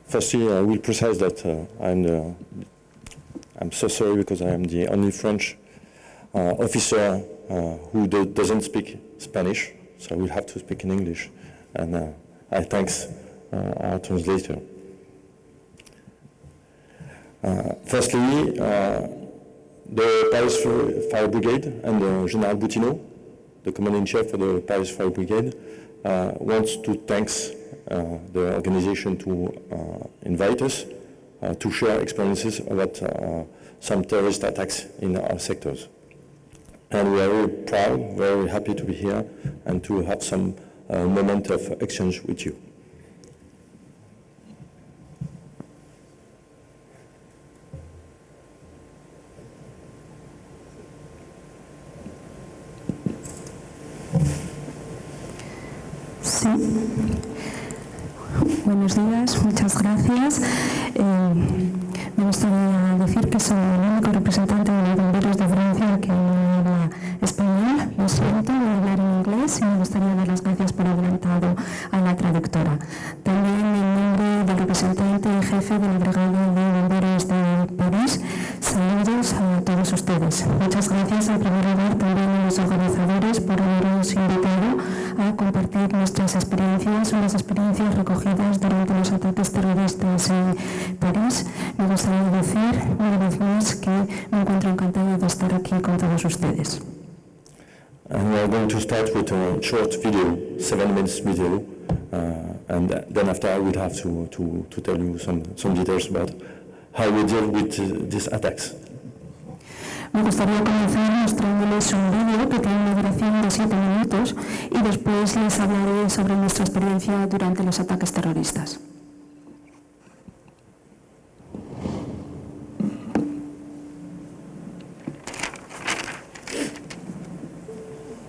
Firstly, I will precise that I'm so sorry because I am the only French officer who doesn't speak Spanish, so I will have to speak in English. And I thanks our translator. Firstly, the Paris Fire Brigade and General Boutineau, the Commander-in-Chief for the Paris Fire Brigade, wants to thank the organization to invite us to share experiences about some terrorist attacks in our sectors. And we are very proud, very happy to be here and to have some moment of exchange with you. Sí. Buenos días, muchas gracias. Me gustaría decir que soy el único representante de los bomberos de Francia que no habla español. Lo siento, voy a hablar en inglés y me gustaría dar las gracias por adelantado a la traductora. También en nombre del representante y jefe de la Brigada de Bomberos de París, saludos a todos ustedes. Muchas gracias en primer lugar también a los organizadores por habernos invitado a compartir nuestras experiencias, unas experiencias recogidas durante los ataques terroristas en París. Me gustaría decir una vez más que me encuentro encantada de estar aquí con todos ustedes. And we are going to start with a short video, 7 minutes video, and then after I will have to tell you some details about how we deal with these attacks. Me gustaría comenzar mostrándoles un vídeo que tiene una duración de 7 minutos y después les hablaré sobre nuestra experiencia durante los ataques terroristas.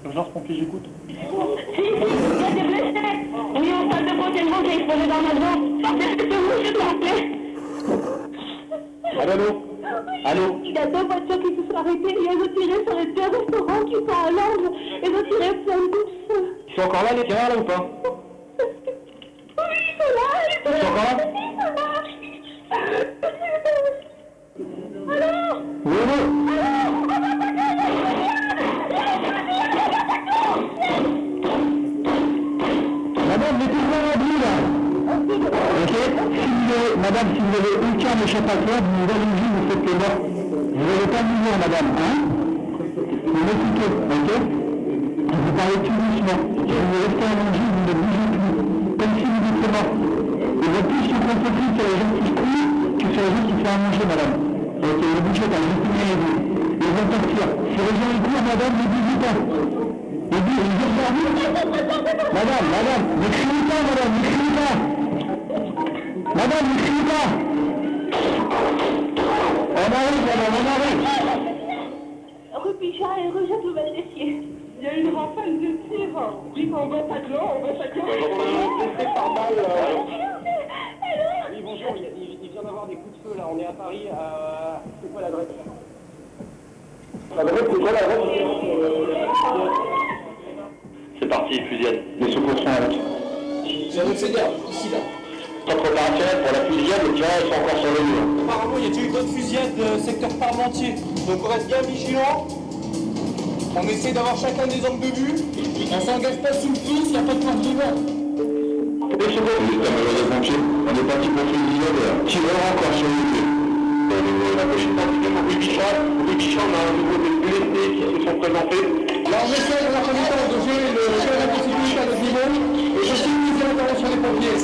Urgence pompier, j'écoute. Si, il y a des blessés. Oui, en salle de containment qui a explosé dans l'avion. Partez de vous, s'il vous plaît. Allô? Allô? Il y a 2 voitures qui se sont arrêtées et elles ont tiré sur les 2 restaurants qui sont à l'angle. Elles ont tiré plein de bouffe. Ils sont encore là, les tireurs, là, ou pas? Oui, ils sont là. Ils sont encore là? Alors? Oui, oui. Madame, mettez-vous à l'abri, là. Ok? Madame, si vous avez aucun échappatoire, vous nous allez-y, vous faites que mort. Vous n'allez pas mourir, madame, hein? Vous m'écoutez, ok? Vous parlez tout doucement. Si vous restez allongé, vous ne bougez plus. Comme si vous étiez mort. Et vous plus se concentrer sur les gens qui courent que sur les gens qui sont allongés, madame. Ok, ne bougez pas, vous tenez-vous. Ils vont partir. Si les gens courent, madame, ne bougez pas. Et vous, ils vont faire vous. Madame, ne criez pas, madame, ne criez pas. Madame, ne criez pas. On arrive, madame, on arrive. Rue Pichat et rue Château-Val-d'Essier. Il y a une rafale de tir. Oui, on va pas de l'eau, on va pas de l'eau. Par balle. Alors? Oui, bonjour, il vient d'avoir des coups de feu, là. On est à Paris. C'est quoi l'adresse? L'adresse, c'est quoi l'adresse? C'est parti, fusillade. Les secours sont à l'autre. C'est un auxiliaire, ici là. Centre opérationnel pour la fusillade, les tireurs sont encore sur le mur. Apparemment, il y a déjà eu d'autres fusillades secteur Parmentier. Donc on reste bien vigilant. On essaie d'avoir chacun des angles de vue. On s'engage pas sous le feu, s'il n'y a pas de porte devant. Des secours, juste à major des pompiers. On est parti pour fusillade. Tireurs encore sur le mur. Au niveau de la police, particulièrement rue Bichat, on a un nouveau des blessés qui se sont présentés. Alors on essaie dans la connaissance de gérer la possibilité à notre niveau et je suis mis à l'intervention des pompiers.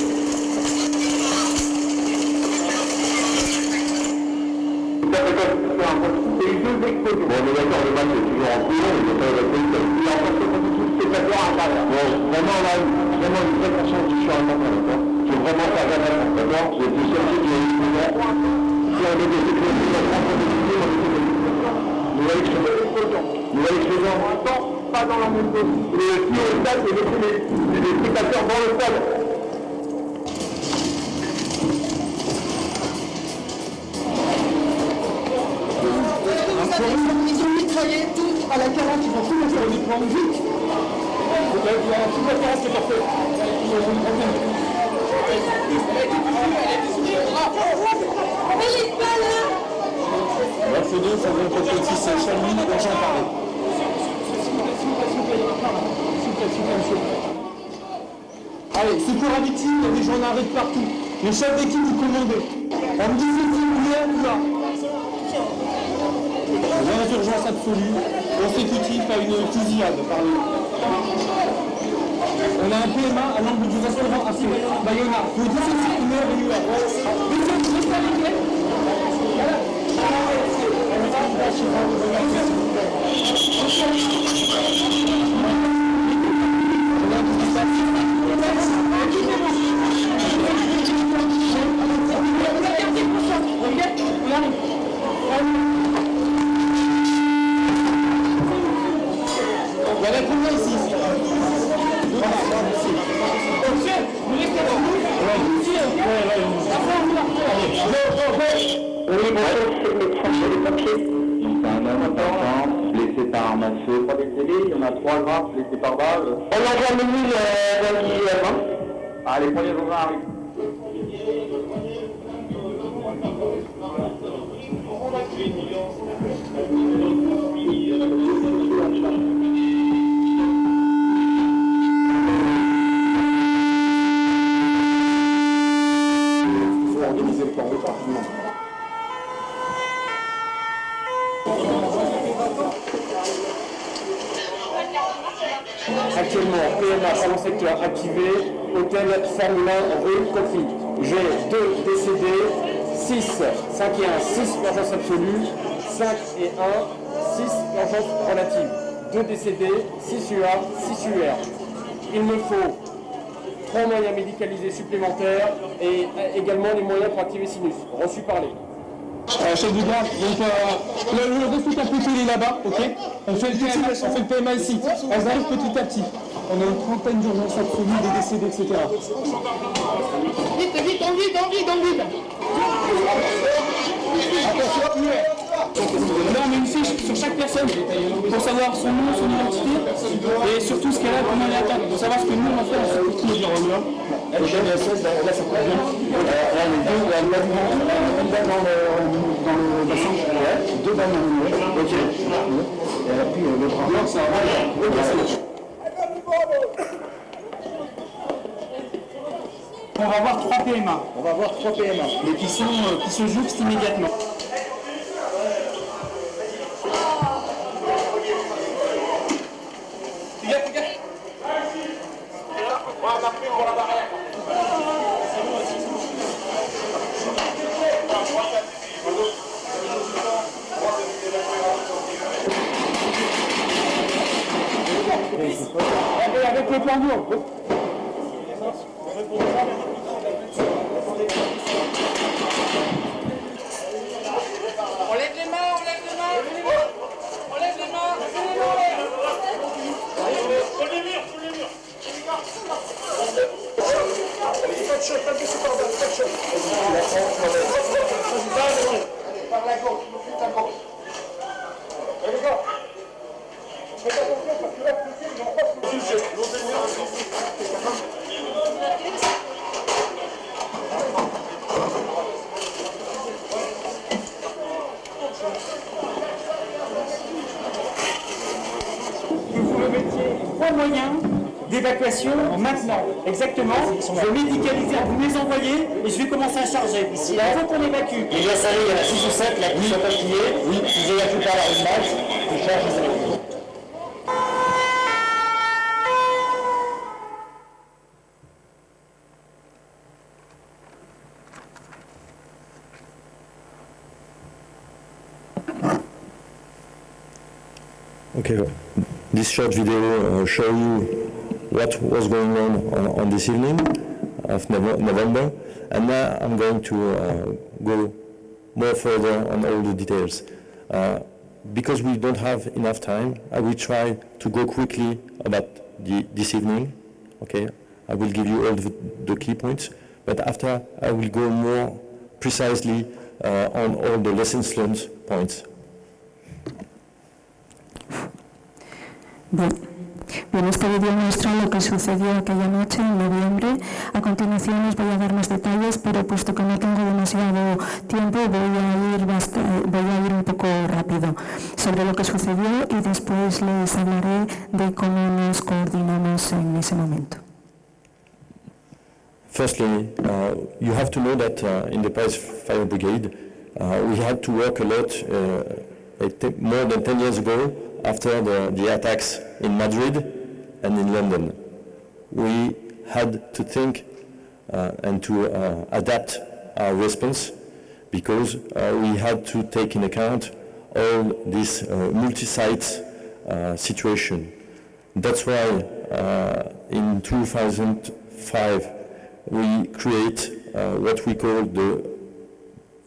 C'est une deux explosions. Bon, on est d'accord, le match est toujours en cours, il n'y a pas de police. Il y a encore ce positif spectateur à l'intérieur. Bon, vraiment, là, vraiment une vraie conscience du soir à l'intérieur, d'accord? Il faut vraiment faire gaffe, d'accord? Vous êtes des seuls qui ont une explosion. Si on est des explosions, on va prendre des idées, on est des explosions. Nouvelle explosion. Nouvelle explosion. Pour l'instant, pas dans la même zone. Et si on stade, c'est laisser les spectateurs dans le stade. Ils ont mitraillé tout à la 40, ils ont tout lancé au micro vite. Il y a tout la 40 qui est parfait. L'orphelinat, ça vient pour que si c'est Chalmy, on s'en parle. Allez, secours à victime, il y a des gens en arrêt de partout. Le chef d'équipe du commandé. On me dit c'est là. Lien d'urgence absolue, consécutif à une fusillade par le... On a un PMA à l'angle du restaurant assez Bayonne. Vous dites c'est une heure et une heure. Il y en a combien ici? Oui, bonjour, c'est le médecin chez les papiers. C'est un homme important, blessé par arme à feu. Pas décédé, il y en a 3 graves, blessés par balle. On envoie le mille lundi. Ah, les premiers vont arriver. Il faut organiser le plan de parlement. Actuellement, PMA salon secteur activé, hôtel Formule 1 rue Coquille. J'ai 2 décédés, 6, 5 et 1, 6 urgence absolue, 5 et 1, 6 urgence relative. 2 décédés, 6 UA, 6 UR. Il me faut 3 moyens médicalisés supplémentaires et également les moyens pour activer Sinus. Reçu par les. Chef du garde, donc le reste tout à côté il est là-bas, ok? On fait le PMA ici, elles arrivent petit à petit. On a une trentaine d'urgences absolues, des décédés, etc. Vite, Là on met une fiche sur chaque personne pour savoir son nom, son identité et surtout ce qu'elle a, comment elle est atteinte, pour savoir ce que nous on va faire ensuite pour tout dire. Là, ça coûte bien. Une balle dans le bassin. Ouais. 2 balles dans le nez. Ok. Et elle a pris le bras. Non, ça va. Ok, ça marche. On va avoir 3 PMA. On va avoir 3 PMA. Mais qui se jouent immédiatement. Avec le plan lourd. On lève les mains. Par la gauche, plus à gauche. Et les gars, faites attention parce que là, ils n'ont pas de sujet. Que vous me mettiez 3 moyens d'évacuation maintenant. Exactement. Je vais médicaliser, vous me les envoyez et je vais commencer à charger. Il faut qu'on évacue. Il doit salir, il y en a 6 ou 7 là qui sont appuyés. Oui, ils évacuent par la masse. Je charge, ils évacuent. Okay, this short video show you what was going on this evening of November, and now I'm going to go more further on all the details. Because we don't have enough time, I will try to go quickly about this evening. Okay, I will give you all the key points, but after I will go more precisely on all the lessons learned points. Bon, En este vídeo muestra lo que sucedió aquella noche en noviembre. A continuación os voy a dar más detalles, pero puesto que no tengo demasiado tiempo voy a ir un poco rápido sobre lo que sucedió y después les hablaré de cómo nos coordinamos en ese momento. Firstly, you have to know that in the Paris Fire Brigade, we had to work a lot more than 10 years ago after the attacks in Madrid and in London. We had to think and to adapt our response because we had to take in account all this multi-site situation. That's why in 2005 we create what we call the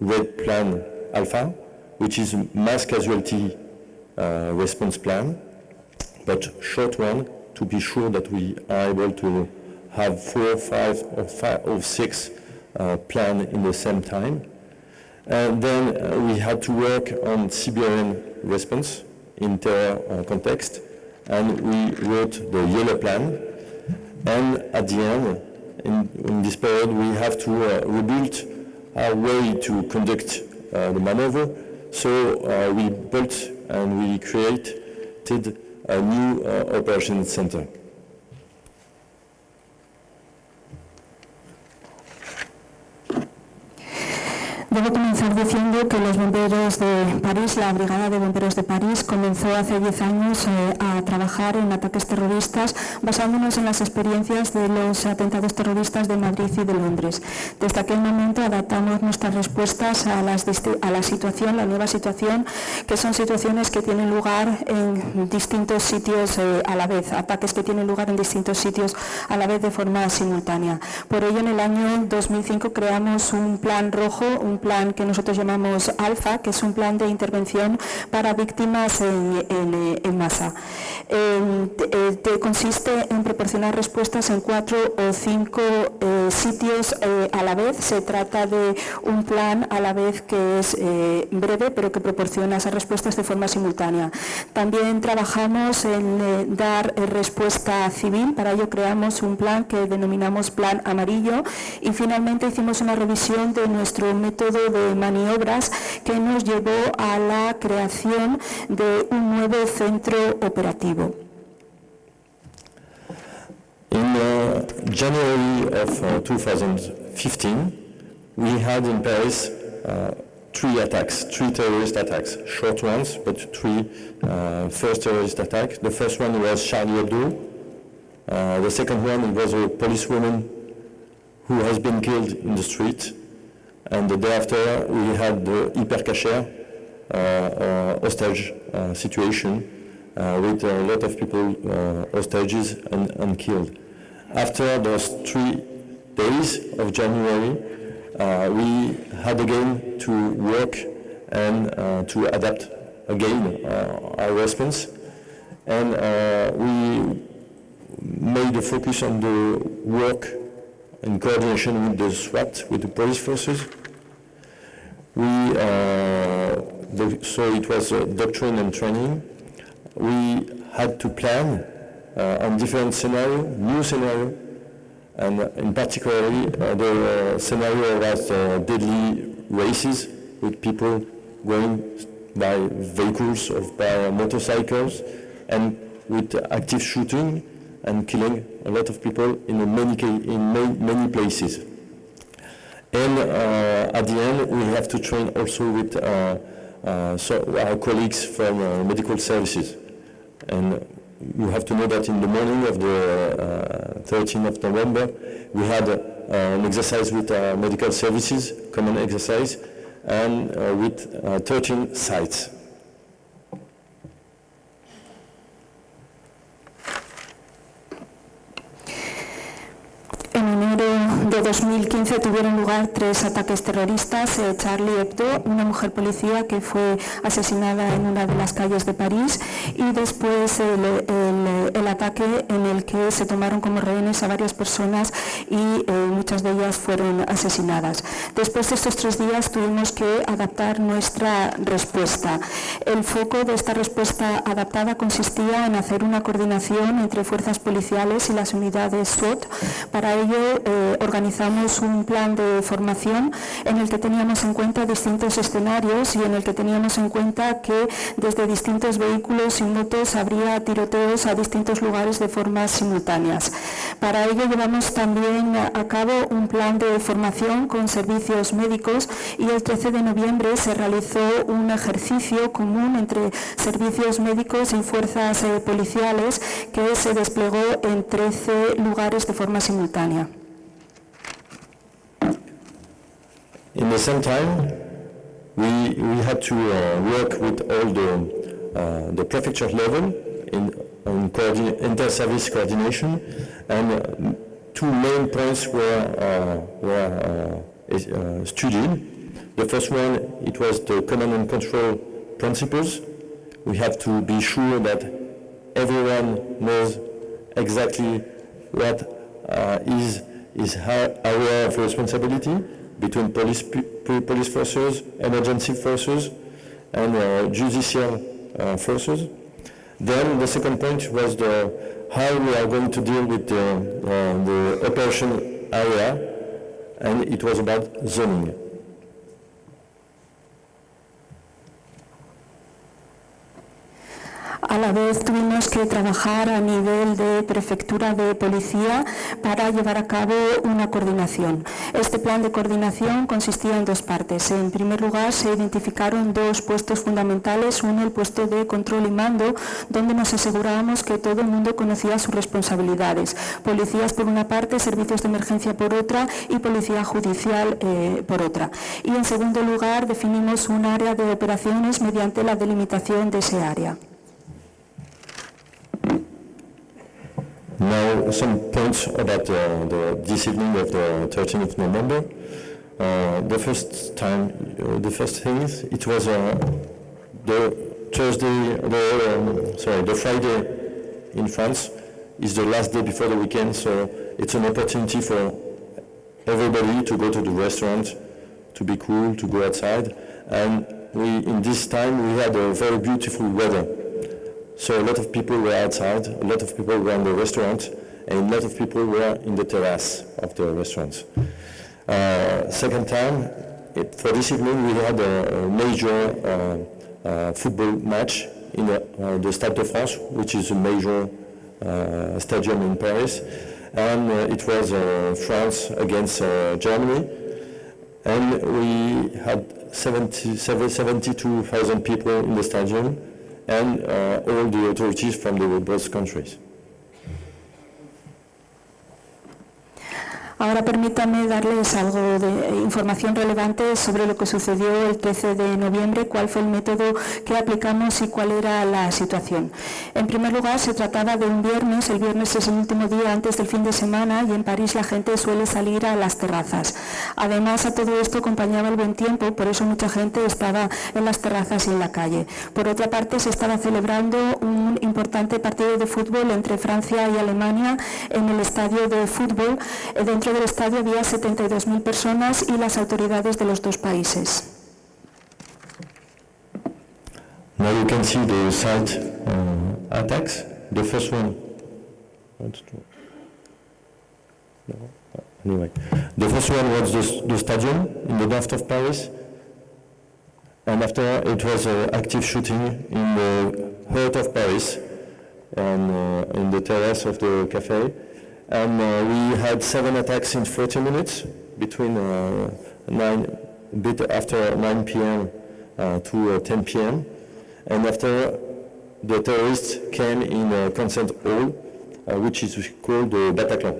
Red Plan Alpha, which is a mass casualty response plan, but short one, to be sure that we are able to have 4, 5 or 6 plans in the same time. And then we had to work on Siberian response in terror context, and we wrote the Yellow Plan. And at the end, in this period, we have to rebuild our way to conduct the maneuver. So we built and we created a new operations center. Debo comenzar diciendo que los bomberos de París, la Brigada de Bomberos de París, comenzó hace 10 años a trabajar en ataques terroristas basándonos en las experiencias de los atentados terroristas de Madrid y de Londres. Desde aquel momento adaptamos nuestras respuestas a la situación, la nueva situación, que son situaciones que tienen lugar en distintos sitios a la vez, ataques que tienen lugar en distintos sitios a la vez de forma simultánea. Por ello, en el año 2005 creamos un plan rojo, un plan que nosotros llamamos Alfa, que es un plan de intervención para víctimas en masa. Consiste en proporcionar respuestas en 4 o 5 sitios a la vez. Se trata de un plan a la vez que es breve, pero que proporciona esas respuestas de forma simultánea. También trabajamos en dar respuesta civil. Para ello creamos un plan que denominamos Plan Amarillo, y finalmente hicimos una revisión de nuestro método de maniobras que nos llevó a la creación de un nuevo centro operativo. In January of 2015, we had in Paris 3 terrorist attacks, short ones, but 3 first terrorist attacks. The first one was Charlie Hebdo. The second one was a policewoman who has been killed in the street. And the day after, we had the Hypercacher hostage situation with a lot of people hostages and killed. After those 3 days of January, we had again to work and to adapt again our response. And we made a focus on the work in coordination with the SWAT, with the police forces. So it was doctrine and training. We had to plan on different new scenario, and in particular the scenario was deadly races with people going by vehicles or by motorcycles, and with active shooting and killing a lot of people in many places. And at the end, we have to train also with our colleagues from medical services. And you have to know that in the morning of the 13th of November, we had an exercise with medical services, common exercise, and with 13 sites. En enero de 2015 tuvieron lugar 3 ataques terroristas. Charlie Hebdo, una mujer policía que fue asesinada en una de las calles de París, y después el ataque en el que se tomaron como rehenes a varias personas y muchas de ellas fueron asesinadas. Después de estos 3 días tuvimos que adaptar nuestra respuesta. El foco de esta respuesta adaptada consistía en hacer una coordinación entre fuerzas policiales y las unidades SWAT. Para ello organizamos un plan de formación en el que teníamos en cuenta distintos escenarios y en el que teníamos en cuenta que desde distintos vehículos y motos habría tiroteos a distintos lugares de formas simultáneas. Para ello llevamos también a cabo un plan de formación con servicios médicos, y el 13 de noviembre se realizó un ejercicio común entre servicios médicos y fuerzas policiales que se desplegó en 13 lugares de forma simultánea. In the same time, we had to work with all the prefecture level in inter-service coordination, and 2 main points were studied. The first one, it was the command and control principles. We have to be sure that everyone knows exactly what is our area of responsibility between police forces, emergency forces, and judicial forces. Then the second point was how we are going to deal with the operation area, and it was about zoning. A la vez tuvimos que trabajar a nivel de prefectura de policía para llevar a cabo una coordinación. Este plan de coordinación consistía en 2 partes. En primer lugar, se identificaron 2 puestos fundamentales. Uno, el puesto de control y mando, donde nos asegurábamos que todo el mundo conocía sus responsabilidades. Policías por una parte, servicios de emergencia por otra y policía judicial por otra. Y en segundo lugar, definimos un área de operaciones mediante la delimitación de ese área. Now, some points about this evening of the 13th of November. The first thing, it was the Friday in France is the last day before the weekend, so it's an opportunity for everybody to go to the restaurant, to be cool, to go outside. And in this time, we had a very beautiful weather. So a lot of people were outside, a lot of people were in the restaurant, and a lot of people were in the terrace of the restaurants. Second time, for this evening, we had a major football match in the Stade de France, which is a major stadium in Paris. And it was France against Germany. And we had 72,000 people in the stadium, and all the authorities from both countries. Ahora permítanme darles algo de información relevante sobre lo que sucedió el 13 de noviembre, cuál fue el método que aplicamos y cuál era la situación. En primer lugar, se trataba de un viernes. El viernes es el último día antes del fin de semana y en París la gente suele salir a las terrazas. Además, a todo esto acompañaba el buen tiempo, por eso mucha gente estaba en las terrazas y en la calle. Por otra parte, se estaba celebrando un importante partido de fútbol entre Francia y Alemania en el estadio de fútbol. Dentro del estadio había 72.000 personas y las autoridades de los 2 países. Now you can see the site attacks. The first one. Anyway, the first one was the stadium in the north of Paris, and after it was active shooting in the heart of Paris, and in the terrace of the cafe. And we had 7 attacks in 40 minutes between a bit after 9 p.m. To 10 p.m. And after, the terrorists came in a concert hall, which is called the Bataclan.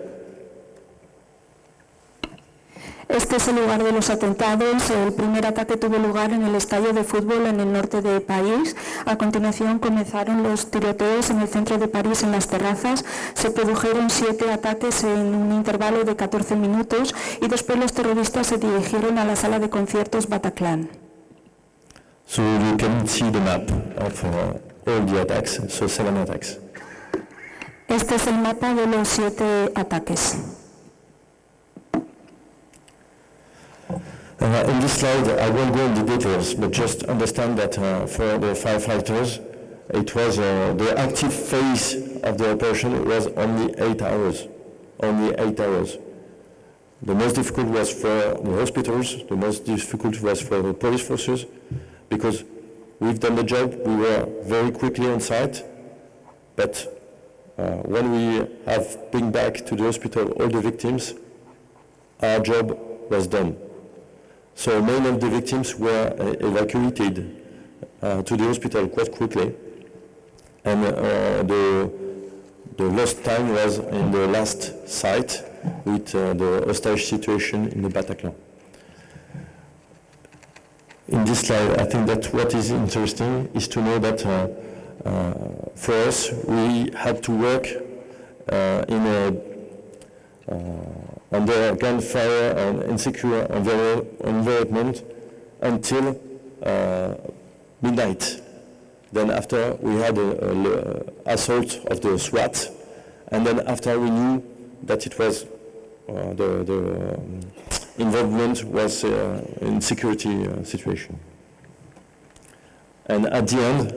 Este es el lugar de los atentados. El primer ataque tuvo lugar en el estadio de fútbol en el norte de París. A continuación comenzaron los tiroteos en el centro de París en las terrazas. Se produjeron 7 ataques en un intervalo de 14 minutos y después los terroristas se dirigieron a la sala de conciertos Bataclan. So you can see the map of all the attacks, so 7 attacks. Este es el mapa de los 7 ataques. In this slide, I won't go into details, but just understand that for the firefighters, it was the active phase of the operation was only 8 hours. Only 8 hours. The most difficult was for the hospitals. The most difficult was for the police forces, because we've done the job. We were very quickly on site, but when we have bring back to the hospital all the victims, our job was done. So many of the victims were evacuated to the hospital quite quickly, and the lost time was in the last site with the hostage situation in the Bataclan. In this slide, I think that what is interesting is to know that for us, we had to work in a under gunfire and insecure environment until midnight. Then after we had an assault of the SWAT, and then after we knew that it was the involvement was in security situation. And at the end,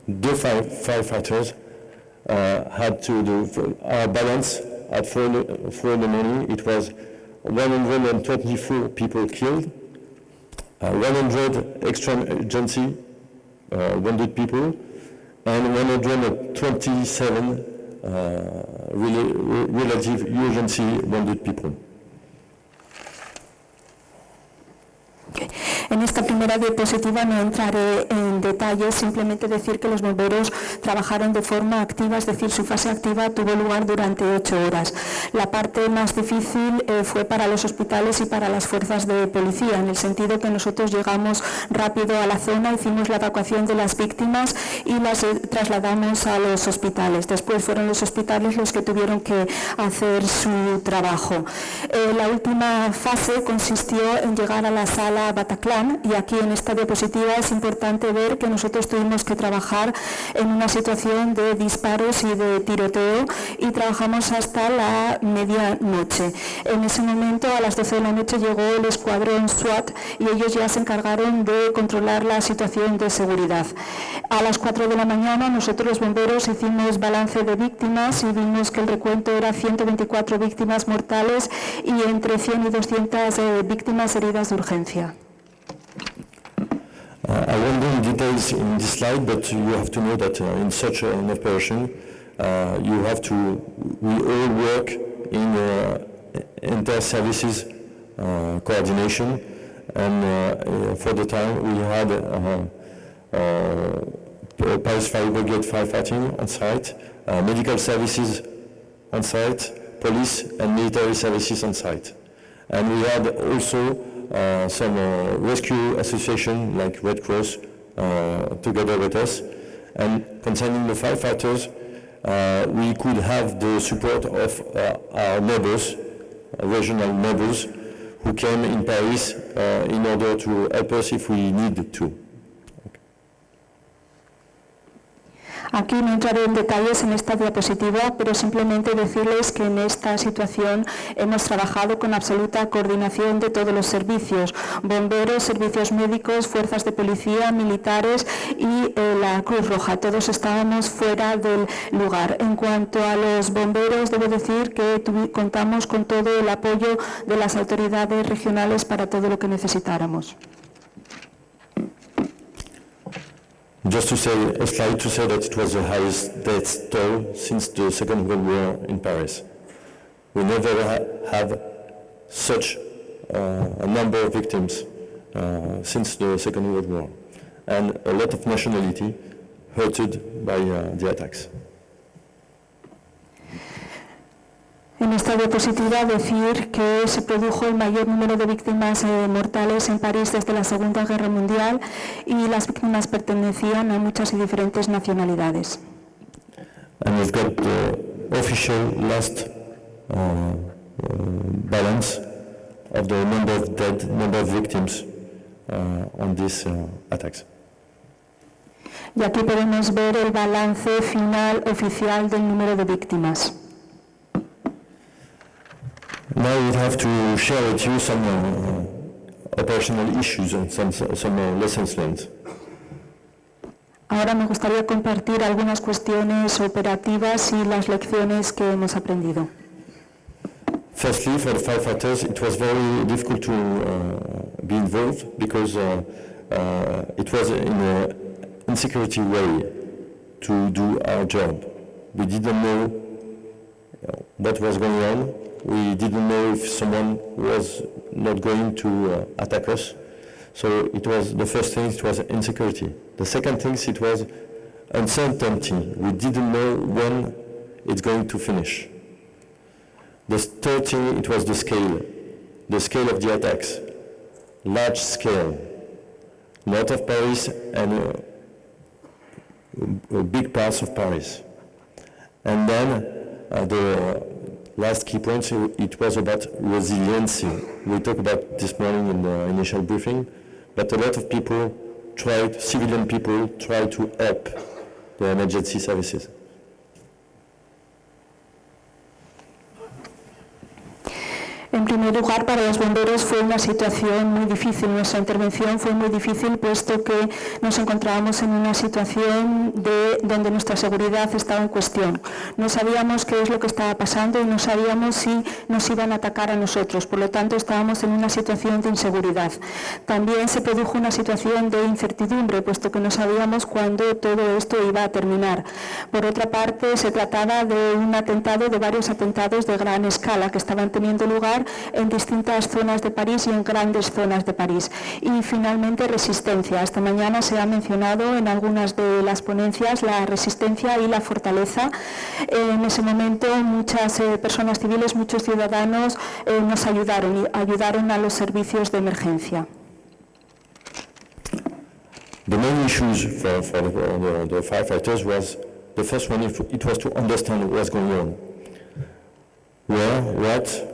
the firefighters had to do our balance. At 4 in the morning, it was 124 people killed, 100 extra-emergency wounded people, and 127 relative urgency wounded people. En esta primera diapositiva no entraré en detalles, simplemente decir que los bomberos trabajaron de forma activa, es decir, su fase activa tuvo lugar durante 8 horas. La parte más difícil fue para los hospitales y para las fuerzas de policía, en el sentido que nosotros llegamos rápido a la zona, hicimos la evacuación de las víctimas y las trasladamos a los hospitales. Después fueron los hospitales los que tuvieron que hacer su trabajo. La última fase consistió en llegar a la sala Bataclan, y aquí en esta diapositiva es importante ver que nosotros tuvimos que trabajar en una situación de disparos y de tiroteo y trabajamos hasta la medianoche. En ese momento, a las 12 de la noche, llegó el escuadrón SWAT y ellos ya se encargaron de controlar la situación de seguridad. A las 4 de la mañana nosotros los bomberos hicimos balance de víctimas y vimos que el recuento era 124 víctimas mortales y entre 100 y 200 víctimas heridas de urgencia. I won't go in details in this slide, but you have to know that in such an operation, we all work in inter-services coordination, and for the time we had Paris Fire Brigade firefighting on site, medical services on site, police and military services on site. And we had also some rescue association like Red Cross together with us. And concerning the firefighters, we could have the support of our neighbors, regional neighbors, who came in Paris in order to help us if we needed to. Aquí no entraré en detalles en esta diapositiva, pero simplemente decirles que en esta situación hemos trabajado con absoluta coordinación de todos los servicios, bomberos, servicios médicos, fuerzas de policía, militares y la Cruz Roja. Todos estábamos fuera del lugar. En cuanto a los bomberos, debo decir que contamos con todo el apoyo de las autoridades regionales para todo lo que necesitáramos. Just to say, a slide to say that it was the highest death toll since the Second World War in Paris. We never have such a number of victims since the Second World War, and a lot of nationality hurted by the attacks. En esta diapositiva decir que se produjo el mayor número de víctimas mortales en París desde la Segunda Guerra Mundial y las víctimas pertenecían a muchas y diferentes nacionalidades. And we've got the official last balance of the number of dead, number of victims on these attacks. Y aquí podemos ver el balance final oficial del número de víctimas. Now we have to share with you some operational issues and some lessons learned. Ahora me gustaría compartir algunas cuestiones operativas y las lecciones que hemos aprendido. Firstly, for the firefighters, it was very difficult to be involved because it was in an insecurity way to do our job. We didn't know what was going on. We didn't know if someone was not going to attack us. So it was the first thing, it was insecurity. The second thing, it was uncertainty. We didn't know when it's going to finish. The third thing, it was the scale of the attacks. Large scale, north of Paris and big parts of Paris. And then the last key point, it was about resiliency. We talked about this morning in the initial briefing, but a lot of people civilian people tried to help the emergency services. En primer lugar, para los bomberos fue una situación muy difícil. Nuestra intervención fue muy difícil puesto que nos encontrábamos en una situación donde nuestra seguridad estaba en cuestión. No sabíamos qué es lo que estaba pasando y no sabíamos si nos iban a atacar a nosotros. Por lo tanto, estábamos en una situación de inseguridad. También se produjo una situación de incertidumbre, puesto que no sabíamos cuándo todo esto iba a terminar. Por otra parte, se trataba de un atentado, de varios atentados de gran escala que estaban teniendo lugar en distintas zonas de París y en grandes zonas de París. Y finalmente resistencia. Esta mañana se ha mencionado en algunas de las ponencias la resistencia y la fortaleza. En ese momento muchas personas civiles, muchos ciudadanos nos ayudaron y ayudaron a los servicios de emergencia. The main issues for the firefighters was, the first one, it was to understand what's going on. Where, what,